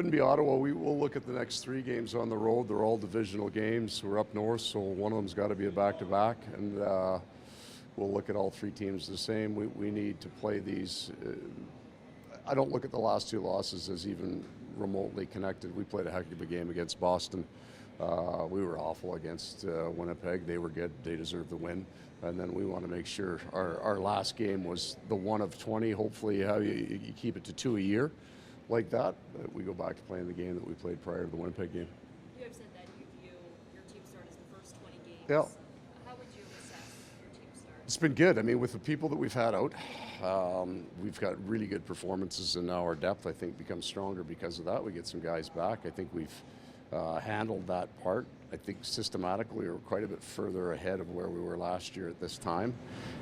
Wouldn't be Ottawa. We will look at the next 3 games on the road. They're all divisional games. We're up north, so one of them's got to be a back-to-back, and we'll look at all 3 teams the same. We need to play these. I don't look at the last 2 losses as even remotely connected. We played a heck of a game against Boston. We were awful against Winnipeg. They were good. They deserved the win. And then we want to make sure our last game was the one of 20. Hopefully how you keep it to 2 a year like that. We go back to playing the game that we played prior to the Winnipeg game. You have said that you view your team start as the first 20 games. Yeah. How would you assess your team start? It's been good. I mean, with the people that we've had out, we've got really good performances, and now our depth, I think, becomes stronger because of that. We get some guys back. I think we've handled that part. I think systematically we're quite a bit further ahead of where we were last year at this time.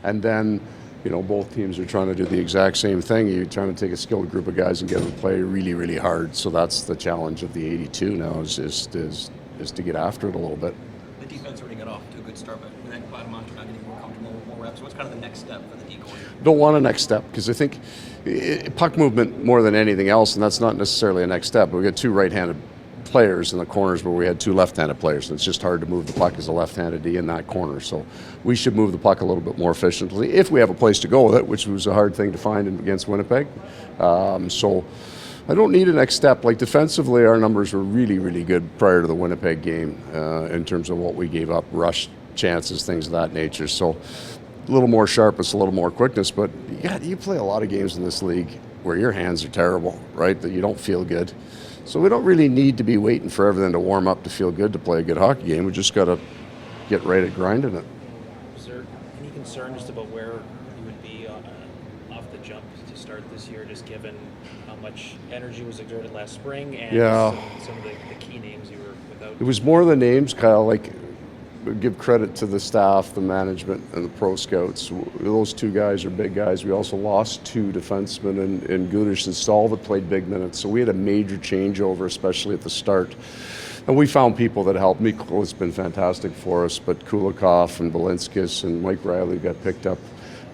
And then, you know, both teams are trying to do the exact same thing. You're trying to take a skilled group of guys and get them to play really, really hard. So that's the challenge of the 82 now is to get after it a little bit. The defense already got off to a good start, but with that bottom Montreal getting more comfortable with more reps, what's kind of the next step for the decoy? Don't want a next step because I think puck movement more than anything else, and that's not necessarily a next step. We've got 2 right-handed players in the corners where we had 2 left-handed players, and it's just hard to move the puck as a left-handed D in that corner. So we should move the puck a little bit more efficiently if we have a place to go with it, which was a hard thing to find against Winnipeg. So I don't need a next step. Like defensively, our numbers were really, really good prior to the Winnipeg game in terms of what we gave up, rush chances, things of that nature. So a little more sharpness, a little more quickness, but yeah, you play a lot of games in this league where your hands are terrible, right, that you don't feel good. So we don't really need to be waiting for everything to warm up to feel good to play a good hockey game. We just got to get right at grinding it. Is there any concern just about where you would be off the jump to start this year, just given how much energy was exerted last spring and some of the key names you were without? It was more the names, Kyle. Like, give credit to the staff, the management, and the pro scouts. Those 2 guys are big guys. We also lost 2 defensemen in Gudish and Stahl that played big minutes. So we had a major changeover, especially at the start. And we found people that helped. Mikko has been fantastic for us, but Kulikov and Balinskis and Mike Riley got picked up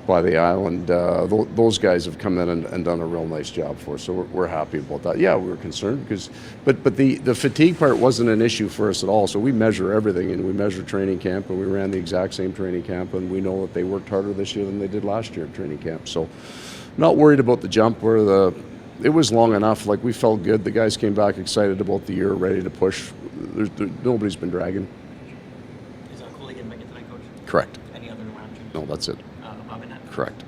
by the Island. Those guys have come in and done a real nice job for us, so we're happy about that. Yeah, we were concerned because, but the fatigue part wasn't an issue for us at all. So we measure everything, and we measure training camp, and we ran the exact same training camp, and we know that they worked harder this year than they did last year at training camp. So not worried about the jump. It was long enough. Like, we felt good. The guys came back excited about the year, ready to push. Nobody's been dragging. Is Cooley getting back in tonight, Coach? Correct. Any other round changes? No, that's it. Above and that? Correct.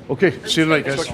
Okay, see you tonight, guys.